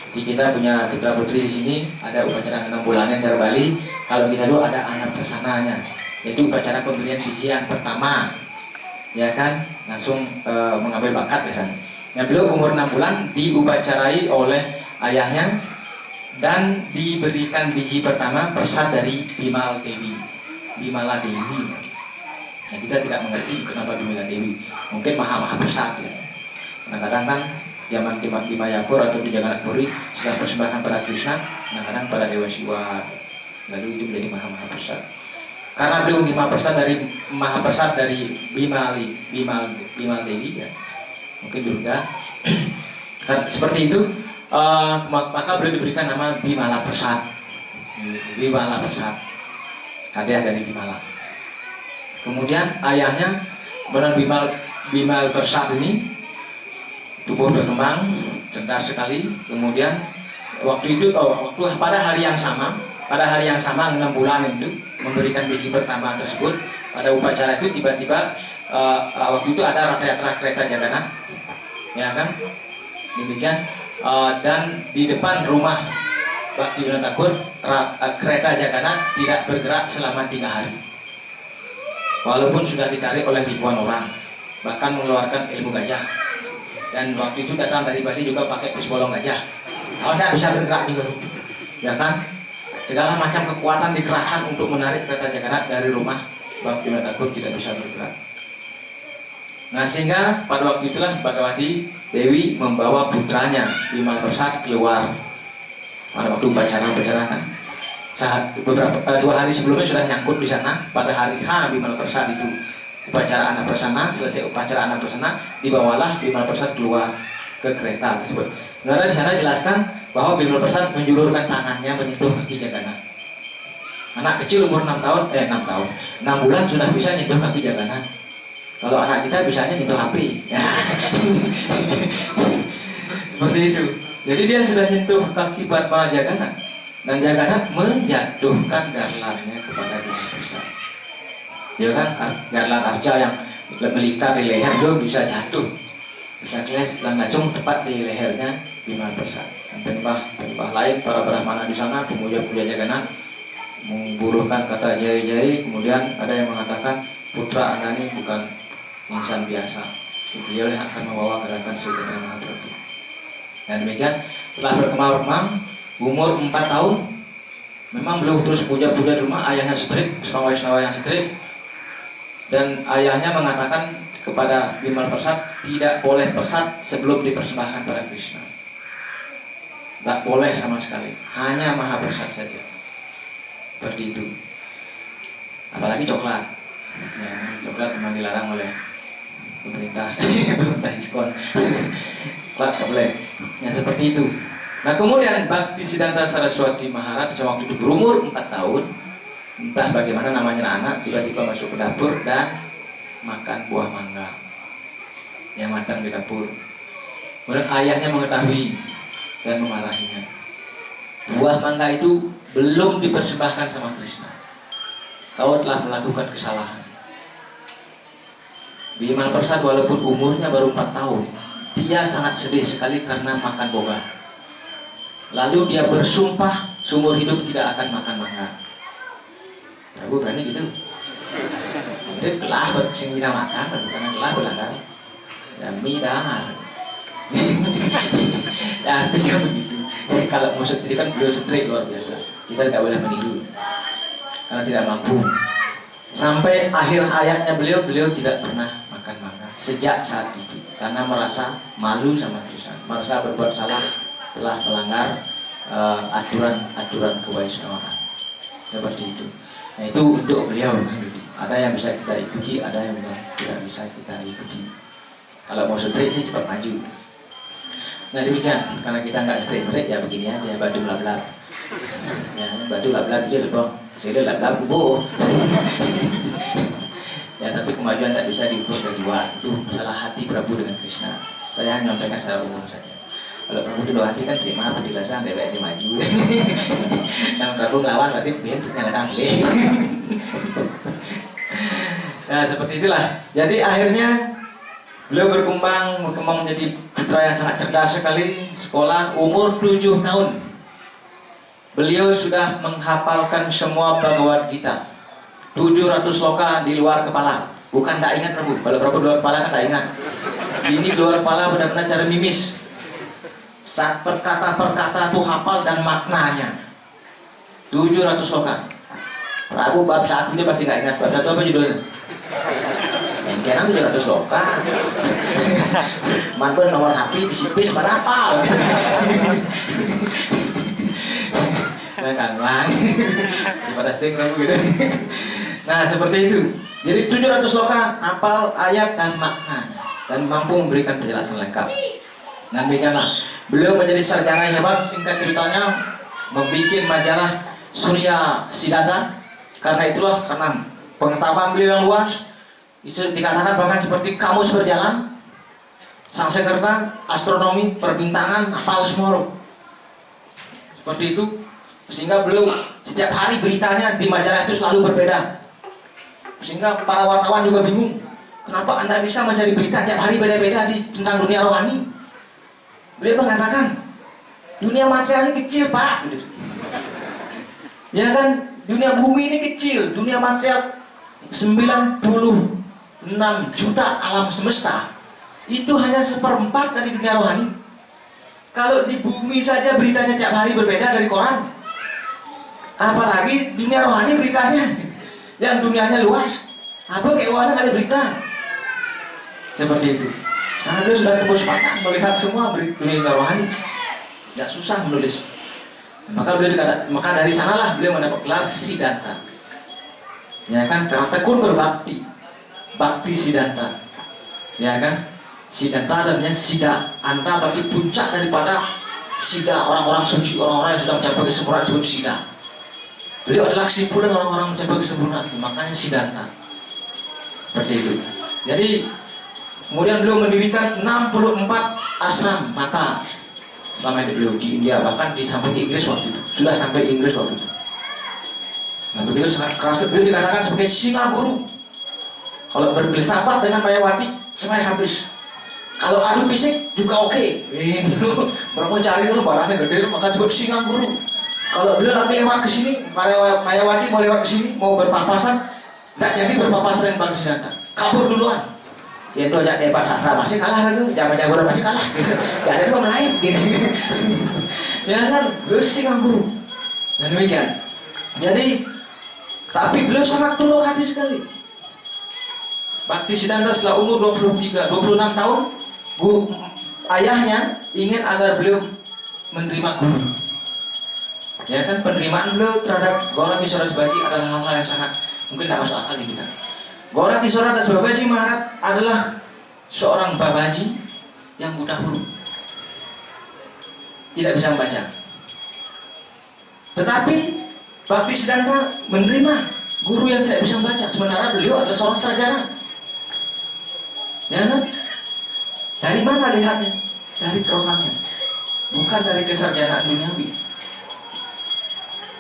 Jadi kita punya putra putri di sini ada upacara 6 bulanan cara Bali. Kalau kita dulu ada anak bersananya, yaitu upacara pemberian biji yang pertama, ya kan, langsung mengambil bakat biasanya. Nah beliau umur 6 bulan diupacarai oleh ayahnya dan diberikan biji pertama persat dari Bimala Dewi. Nah kita tidak mengerti kenapa Bimala Dewi. Mungkin maha persat ya. Kadang-kadang kan zaman di Mayapur atau di Jagannath Puri sudah persembahkan pada Krishna, kadang-kadang pada Dewa Siwa, lalu itu menjadi maha persat. Karena beliau maha persat dari Bimala Dewi ya. Mungkin Durga. Seperti itu, maka beliau diberikan nama Bimala Persat. Bimala Persat, hadiah dari Bimala. Kemudian ayahnya benar Bimal Persat ini tubuh berkembang, cerdas sekali. Kemudian waktu pada hari yang sama 6 bulan itu memberikan biji pertama tersebut. Pada upacara itu tiba-tiba waktu itu ada rata-rata kereta Jagannath, ya kan, demikian. Dan di depan rumah Bhakti Vinod Thakur kereta Jagannath tidak bergerak selama 3 hari, walaupun sudah ditarik oleh ribuan orang, bahkan mengeluarkan ilmu gajah. Dan waktu itu datang dari Bali juga pakai bus bolong gajah. Oh, saya bisa bergerak juga, ya kan? Segala macam kekuatan dikerahkan untuk menarik kereta Jagannath dari rumah Bang Bima Thakur tidak bisa bergerak. Nah, sehingga pada waktu itulah Bhagawati Dewi membawa putranya Bimal Persad keluar pada waktu upacara kan. Beberapa 2 hari sebelumnya sudah nyangkut di sana. Pada hari H Bimal Persad itu upacara anak persana, selesai upacara anak persana, dibawalah Bimal Persad keluar ke kereta tersebut. Nah, di sana jelaskan bahwa Bimal Persad menjulurkan tangannya menyentuh kaki Jagannath. Anak kecil umur 6 bulan sudah bisa nyentuh kaki Jagannath. Kalau anak kita bisanya nyentuh HP. Ya. Seperti itu. Jadi dia sudah nyentuh kaki Padma Jagannath, dan Jagannath menjatuhkan garlandnya kepada Bimal Persad. Ya kan, garland arca yang melingkar di leher itu bisa jatuh, bisa keles dan langsung tepat di lehernya Bimal Persad. Dan penyembah lain, para brahmana di sana, pemuja-pemuja Jagannath memburuhkan kata jai-jai. Kemudian ada yang mengatakan putra anda ini bukan insan biasa, beliau akan membawa gerakan Sri Chaitanya Mahaprabhu. Dan demikian setelah berkembang umur 4 tahun, memang beliau terus puja-puja di rumah. Ayahnya setrik, senawai yang setrik, dan ayahnya mengatakan kepada Bimal Persad tidak boleh persad sebelum dipersembahkan pada Krishna. Tak boleh sama sekali, hanya Mahaprasad saja. Seperti itu. Apalagi coklat. Ya, coklat memang dilarang oleh pemerintah ISKCON. Coklat tak boleh. Ya, seperti itu. Nah, kemudian Bhaktisiddhanta Saraswati Maharaj waktu itu berumur 4 tahun, entah bagaimana namanya anak, tiba-tiba masuk ke dapur dan makan buah mangga yang matang di dapur. Kemudian ayahnya mengetahui dan memarahinya. Buah mangga itu belum dipersembahkan sama Krishna. Kau telah melakukan kesalahan. Bimal Persad walaupun umurnya baru 4 tahun, dia sangat sedih sekali karena makan boba. Lalu dia bersumpah seumur hidup tidak akan makan mangga. Prabu berani gitu. Dia telah sing kita makan, bukan telah belakang. Ya midang. Ya artinya begitu. Kalau musuh tadi kan beliau setrik luar biasa. Kita tidak boleh meniru karena tidak mampu. Sampai akhir hayatnya beliau tidak pernah makan mangga sejak saat itu karena merasa malu sama Krishna, merasa berbuat salah, telah melanggar aturan kewaisnawaan. Seperti itu. Nah, itu untuk beliau. Ada yang bisa kita ikuti, ada yang tidak bisa kita ikuti. Kalau mau straight sih cepat maju. Nah, demikian. Karena kita nggak straight ya begini aja, batu lablab. Ya, batu lablab aja lebong. Saya lablab kubu. Ya, tapi kemajuan tak bisa diukur dari luar. Itu masalah hati Prabu dengan Krishna. Saya hanya menyampaikan secara umum saja. Kalau Prabu itu doa hati kan terima penjelasan DWS maju. Yang Prabu ngelawan berarti dia jangan tampil. Nah, seperti itulah. Jadi akhirnya beliau berkembang menjadi putra yang sangat cerdas sekali. Sekolah umur 7 tahun. Beliau sudah menghafalkan semua Bhagavad Gita. 700 sloka di luar kepala. Bukan tak ingat Prabu. Kalau Prabu di luar kepala kan tak ingat. Ini di luar kepala benar-benar cara mimis. Saat perkata-perkata itu hafal dan maknanya. 700 sloka. Prabu bab 1 dia pasti nggak ingat. Bab 1 apa judulnya? Kira 700 sloka. Manpun nomor HP bisipis pada hafal. Nah kan bang. Daripada sing Prabu gitu. Nah seperti itu. Jadi 700 sloka hafal ayat dan maknanya dan mampu memberikan penjelasan lengkap. Dan demikianlah beliau menjadi sarjana yang hebat. Singkat ceritanya membuat majalah Surya Siddhanta. Karena itulah, karena pengetahuan beliau yang luas, bisa dikatakan bahkan seperti kamus berjalan, Sanskerta, astronomi, perbintangan, hafal semua. Seperti itu, sehingga beliau setiap hari beritanya di majalah itu selalu berbeda. Sehingga para wartawan juga bingung, kenapa Anda bisa mencari berita tiap hari beda-beda tentang dunia rohani? Beliau mengatakan, dunia material ini kecil Pak. Ya kan, dunia bumi ini kecil, dunia material 96 juta alam semesta.
itu hanya 1/4 dari dunia rohani. Kalau di bumi saja beritanya tiap hari berbeda dari koran, apalagi dunia rohani beritanya yang dunianya luas. Apa keuangan ada berita seperti itu. Karena beliau sudah tembus mata melihat semua dunia rohani, tidak susah menulis. Maka dari sanalah beliau mendapat gelar Siddhanta. Ya kan, karena tekun berbakti, bakti Siddhanta. Ya kan, Siddhanta artinya Siddha, anta berarti puncak daripada Siddha, orang-orang suci, orang-orang yang sudah mencapai kesempurnaan disebut Siddha. Beliau adalah kesimpulan orang-orang mencapai kesempurnaan, makanya Siddhanta. Seperti itu. Jadi kemudian beliau mendirikan 64 ashram mata selama hidup beliau di India, bahkan sampai di Inggris waktu itu. Sudah sampai Inggris waktu itu. Nah, begitu sangat keras, beliau dikatakan sebagai singa guru. Kalau berfilsafat dengan Mayawati semuanya habis. Kalau adu fisik juga oke. Orang mau cari dulu barangnya gede, maka disebut singa guru. Kalau beliau lagi lewat ke sini, Mayawati mau lewat ke sini, mau berpapasan, tidak jadi berpapasan dengan Bhakti Siddhanta, kabur duluan. Ya itu aja debat sastra masih kalah lagi, zaman jagoan masih kalah. Gitu. Gak ada yang lain. Gitu. Ya kan, beliau singa guru. Dan demikian. Jadi, tapi beliau sangat tulus hati sekali. Bhakti Siddhanta setelah umur 26 tahun, ayahnya ingin agar beliau menerima guru. Ya kan, penerimaan beliau terhadap Gorakishora Das Babaji adalah hal-hal yang sangat mungkin tidak masuk akal di kita. Gorakishora Das Babaji Maharaj adalah seorang babaji yang buta huruf, tidak bisa membaca. Tetapi Bhakti Siddhanta menerima guru yang tidak bisa membaca, sementara beliau adalah seorang sarjana. Ya kan? Dari mana lihatnya? Dari kerohanian, bukan dari kesarjanaan duniawi.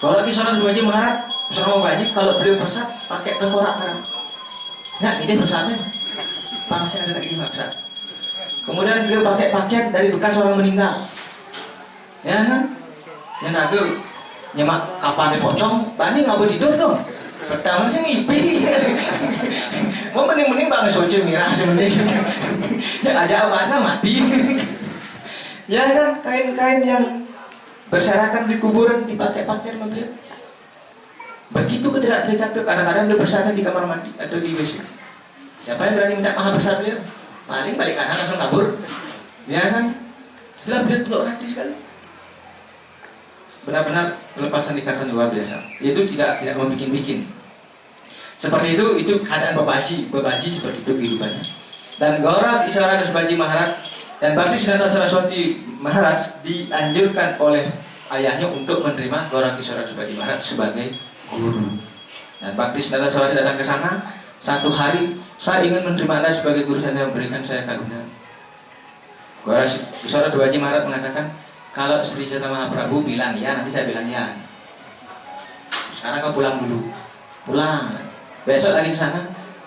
Gorakishora Das Babaji Maharaj bersama babaji, kalau beliau bersat pakai tengkorak kan? Nah, ini bersatnya bangsa ada lagi bersat. Kemudian beliau pakai pakaian dari bekas orang meninggal. Ya kan? Yang naga nyemak kapan pocong, bani nggak boleh tidur dong. Pertama sih ngipi. Mau mending bangun soce mirah sebenarnya. Ya aja apa mati. Ya kan, kain-kain yang berserakan di kuburan dipakai sama beliau. Begitu ketidak-terikat beliau, kadang-kadang beliau bersandar di kamar mandi atau di WC. Siapa yang berani minta maaf besar beliau? Paling balik kanan langsung kabur. Ya kan? Setelah beliau tulus hati sekali. Benar-benar pelepasan ikatan luar biasa. Itu tidak membikin-bikin. Seperti itu keadaan babaji seperti itu kehidupannya. Dan Gorakishora Das Babaji Maharaj dan Bhakti Siddhanta Saraswati Maharaj dianjurkan oleh ayahnya untuk menerima Gorakishora Das Babaji Maharaj sebagai guru. Dan Bhakti Siddhanta Saraswati datang ke sana. Satu hari, saya ingin menerima Anda sebagai guru, saya memberikan saya karunia. Gorakishora Das Babaji Maharaj mengatakan, kalau Sri Chaitanya Mahaprabhu bilang ya, nanti saya bilang ya. Sekarang kau pulang dulu. Pulang. Besok lagi ke sana.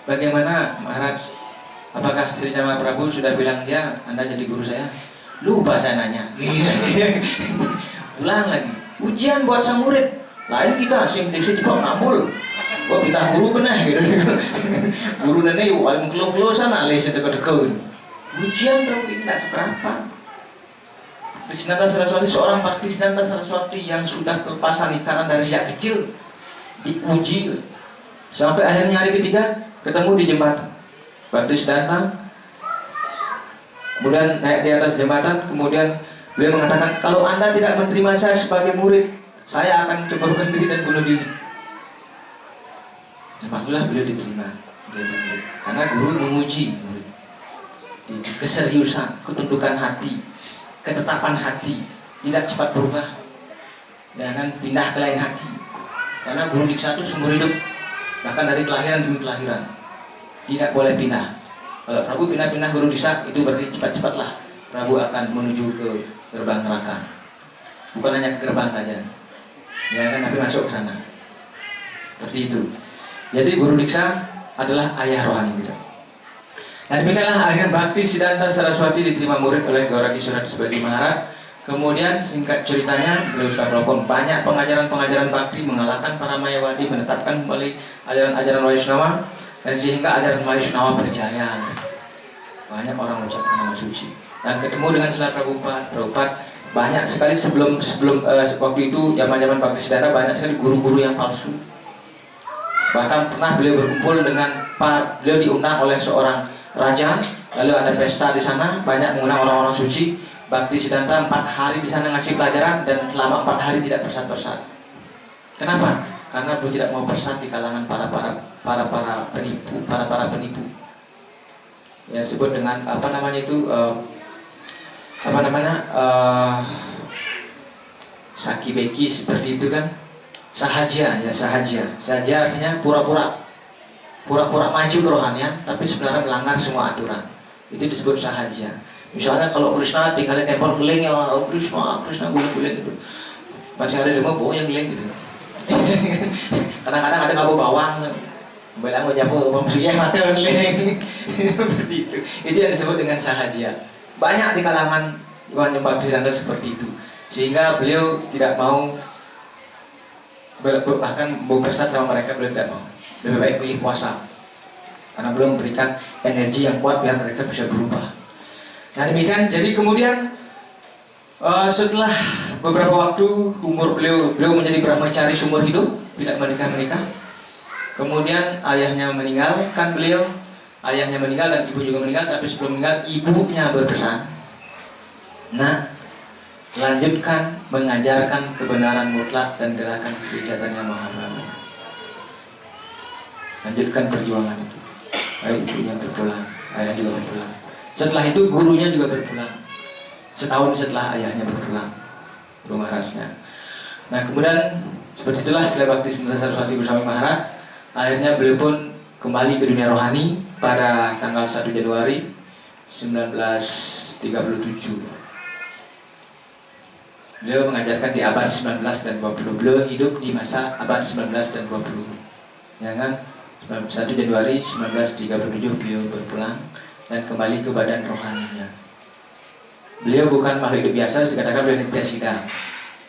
Bagaimana Maharaj? Apakah Sri Chaitanya Mahaprabhu sudah bilang ya, Anda jadi guru saya? Lupa saya nanya. Pulang lagi. Ujian buat sang murid. Lain kita sing diksi cepat ngambul. Gua pindah guru benar gitu. Guru nenek yuk alim kelo sana les deket-deket. Ujian terus ini tak seberapa. Siddhanta Saraswati, seorang Bhakti Siddhanta Saraswati yang sudah kelepasan ikatan dari sejak kecil, diuji sampai akhirnya hari ketiga ketemu di jembatan. Bhakti Siddhanta kemudian naik di atas jembatan, kemudian beliau mengatakan, kalau Anda tidak menerima saya sebagai murid, saya akan menceburkan diri dan bunuh diri. Alhamdulillah beliau diterima. Karena guru menguji murid di keseriusan, ketundukan hati, ketetapan hati, tidak cepat berubah, jangan pindah ke lain hati. Karena guru diksa itu seumur hidup, bahkan dari kelahiran demi kelahiran, tidak boleh pindah. Kalau Prabu pindah-pindah guru diksa, itu berarti cepat-cepatlah Prabu akan menuju ke gerbang neraka. Bukan hanya ke gerbang saja, ya kan, tapi masuk ke sana. Seperti itu. Jadi guru diksa adalah ayah rohani kita. Dan demikianlah akhirnya Bhakti Siddhanta Saraswati diterima murid oleh Gorakishora Das Babaji Maharaj. Kemudian singkat ceritanya, beliau sudah melakukan banyak pengajaran-pengajaran Bhakti, mengalahkan para Mayawadi, menetapkan kembali ajaran-ajaran Vaishnava, dan sehingga ajaran Vaishnava berjaya.
banyak orang mengucapkan nama suci. Dan ketemu dengan Srila Prabhupada banyak sekali sebelum waktu itu zaman Bhaktisiddhanta banyak sekali guru-guru yang palsu. Bahkan pernah beliau berkumpul dengan beliau diundang oleh seorang raja, lalu ada pesta di sana, banyak mengundang orang-orang suci. Bhaktisiddhanta 4 hari di sana ngasih pelajaran dan selama 4 hari tidak persat-persat. Kenapa? Karena beliau tidak mau persat di kalangan para penipu. Ya disebut dengan saki beki seperti itu kan. Sahaja artinya pura-pura maju kerohanian tapi sebenarnya melanggar semua aturan. Itu disebut sahaja. Misalnya kalau Krishna tinggalin tempel geling ya, Krishna guling gitu. Masih ada demo baunya geling gitu. Kadang-kadang ada kabel bawang, bilang mau jamu maksudnya mata geling. Seperti itu. Itu yang disebut dengan sahaja. Banyak di kalangan Bhaktisiddhanta seperti itu. Sehingga beliau tidak mau bahkan bersat sama mereka, beliau tidak mau. Lebih baik pilih puasa karena belum memberikan energi yang kuat biar mereka bisa berubah. Nah demikian, jadi kemudian setelah beberapa waktu umur beliau menjadi brahmacari seumur hidup, tidak menikah. Kemudian ayahnya meninggal dan ibu juga meninggal, tapi sebelum meninggal ibunya berpesan, nah lanjutkan mengajarkan kebenaran mutlak dan gerakan Sri Chaitanya Mahaprabhu. Lanjutkan perjuangan itu. Lalu ibunya berpulang, ayah juga berpulang. Setelah itu gurunya juga berpulang. Setahun setelah ayahnya berpulang, Guru Maharajnya. Nah kemudian seperti itulah Srila Bhaktisiddhanta Saraswati Goswami Maharaj. Akhirnya beliau pun kembali ke dunia rohani pada tanggal 1 Januari 1937. Beliau mengajarkan di abad 19 dan 20. Beliau hidup di masa abad 19 dan 20. Ya kan? 1 Januari 1937 beliau berpulang dan kembali ke badan rohaninya. Beliau bukan makhluk hidup biasa, dikatakan beliau Nityasiddha.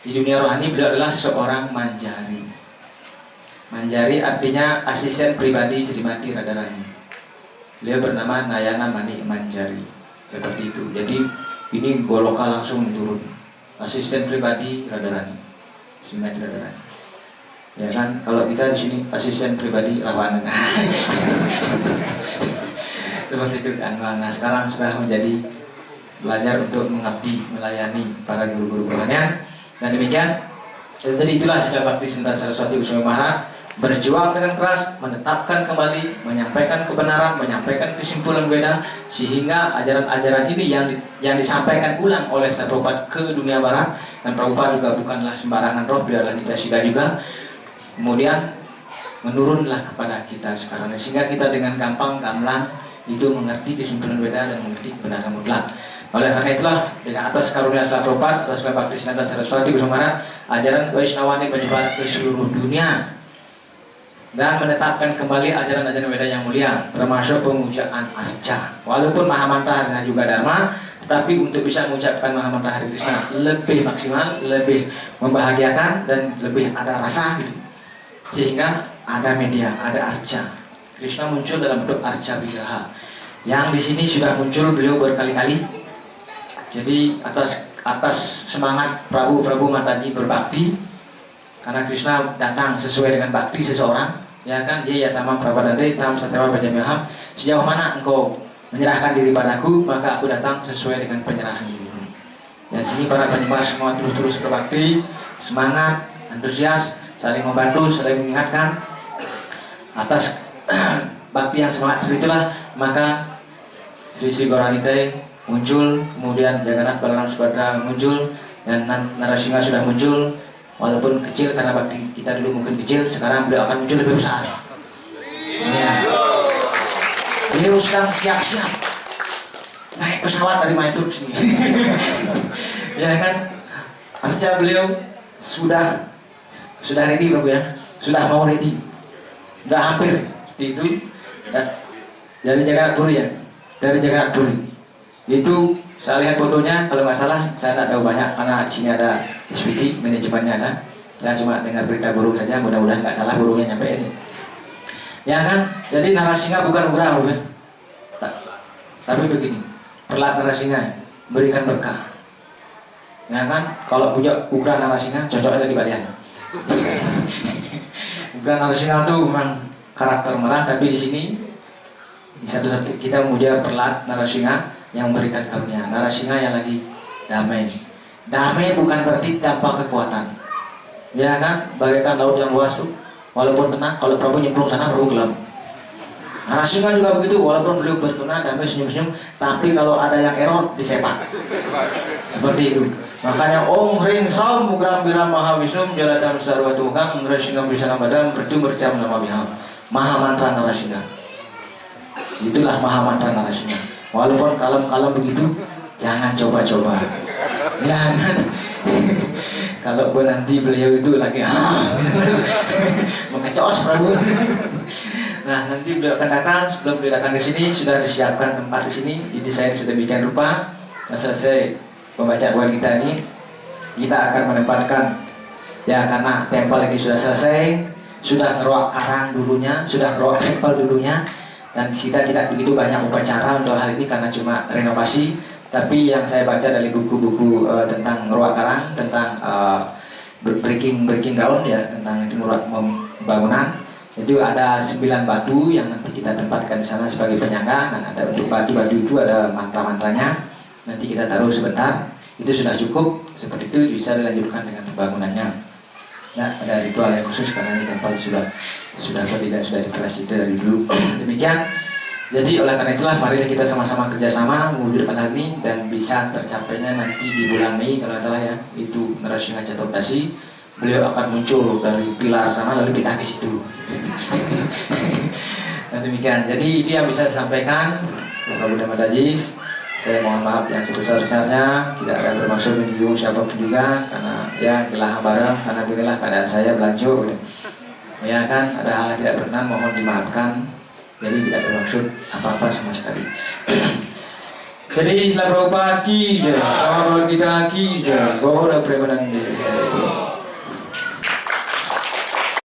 Di dunia rohani beliau adalah seorang manjari. Manjari artinya asisten pribadi Srimati Radharani. Beliau bernama Nayana Mani Manjari. Seperti itu. Jadi ini Goloka langsung turun. Asisten pribadi Radharani, Srimati Radharani. Ya kan, kalau kita di sini asisten pribadi Rawana. Seperti itu kan. Nah sekarang sudah menjadi belajar untuk mengabdi, melayani para guru-guru rohanian. Dan demikian. Jadi itulah Srila Bhaktisiddhanta Saraswati Goswami Maharaj berjuang dengan keras, menetapkan kembali, menyampaikan kebenaran, menyampaikan kesimpulan Weda, sehingga ajaran-ajaran ini yang disampaikan ulang oleh Srila Prabhupada ke dunia barat. Dan Prabhupada juga bukanlah sembarangan roh, dia adalah Nityasiddha juga. Kemudian menurunlah kepada kita sekarang, sehingga kita dengan gamblang itu mengerti kesimpulan Weda dan mengerti kebenaran mutlak. Oleh karena itulah dengan atas karunia Srila Prabhupada, atas Srila Bhaktisiddhanta Saraswati Goswami Maharaj, ajaran Vaishnava ini menyebar ke seluruh dunia dan menetapkan kembali ajaran-ajaran Weda yang mulia, termasuk pemujaan arca. Walaupun Mahamantra Hari juga Dharma, tetapi untuk bisa mengucapkan Mahamantra Hari Krishna lebih maksimal, lebih membahagiakan dan lebih ada rasa gitu. Sehingga ada media, ada arca. Krishna muncul dalam bentuk arca vigraha. Yang di sini sudah muncul beliau berkali-kali. Jadi atas semangat Prabu Mataji berbakti, karena Krishna datang sesuai dengan bakti seseorang. Ya kan, ya tamam prapadade tam satewa bajamiham, sejauh mana engkau menyerahkan diri padaku, maka aku datang sesuai dengan penyerahan diri. Dan sini para penyembah semua terus berbakti, semangat, antusias, saling membantu, saling mengingatkan. Atas bakti yang semangat seperti itulah, maka Sri Gauranite muncul, kemudian Jagannath Balaram Subhadra muncul, dan Narasingha sudah muncul. Walaupun kecil karena bakti kita dulu mungkin kecil, sekarang beliau akan muncul lebih besar. Ya. Beliau sedang siap-siap naik pesawat dari Maitur sini. Ya kan, arca beliau sudah ready Prabu ya, sudah mau ready, sudah hampir seperti itu. Dari Jagannath Puri ya, dari Jagannath Puri itu. Saya lihat fotonya, kalau nggak salah, saya tidak tahu banyak karena di sini ada SPT, manajemennya ada. Saya cuma dengar berita burung saja, mudah-mudahan nggak salah burungnya nyampein. Ya kan, jadi Narasingha bukan Ugra, Tapi begini, perlat Narasinga berikan berkah. Ya kan, kalau punya Ugra Narasinga cocok ada di Balian. Ugra Narasinga itu memang karakter merah, tapi di sini di satu-satu kita memuja perlat Narasinga yang memberikan karunia. Narasinga yang lagi damai. Damai bukan berarti tanpa kekuatan. Ya kan, bagaikan laut yang luas tuh, walaupun tenang, kalau Prabu nyemplung sana Prabu gelap. Narasinga juga begitu, walaupun beliau berkenan damai senyum-senyum, tapi kalau ada yang error disepak. Seperti itu. Makanya Om Ring Som Mugram Biram Maha Wisnum Jalatam Sarwa Tukang Narasinga Bisana Badam Percum Bercam Nama Biham. Maha mantra Narasinga. Itulah maha mantra Narasinga. Walaupun kalem-kalem begitu, jangan coba-coba. Ya kan? Kalau nanti beliau itu lagi mengecos Prabu. Nah, nanti beliau akan datang. Sebelum beliau datang ke sini sudah disiapkan tempat di sini. Jadi saya sudah bikin rupa. Nah, selesai pembacaan kita ini, kita akan menempatkan, ya karena tempel ini sudah selesai, sudah ngeruak karang dulunya, sudah ngeruak tempel dulunya, dan kita tidak begitu banyak upacara untuk hal ini karena cuma renovasi. Tapi yang saya baca dari buku-buku tentang ngeruak karang, tentang breaking ground ya, tentang itu ngeruak bangunan, itu ada 9 batu yang nanti kita tempatkan di sana sebagai penyangga, dan ada untuk batu-batu itu ada mantra-mantranya. Nanti kita taruh sebentar, itu sudah cukup. Seperti itu bisa dilanjutkan dengan pembangunannya. Nah, ada ritual yang khusus karena ini tempat sudah dikeras itu dari dulu. Demikian. Jadi oleh karena itulah mari kita sama-sama kerjasama mewujudkan hal ini dan bisa tercapainya nanti di bulan Mei kalau salah ya, itu Narasinga Chaturdasi. Beliau akan muncul dari pilar sana lalu kita ke situ. Dan demikian. Jadi itu yang bisa disampaikan. Prabu Dhamma Dajis. Saya mohon maaf yang sebesar-besarnya, tidak ada bermaksud menyinggung siapapun juga, karena ya gelah bareng, karena beginilah keadaan saya belanjut gitu. Ya kan, ada hal yang tidak berkenan mohon dimaafkan. Jadi tidak bermaksud apa-apa sama sekali. Jadi Islam Prabhupada ki jai, Sama kita ki jai, Gaura Premanande.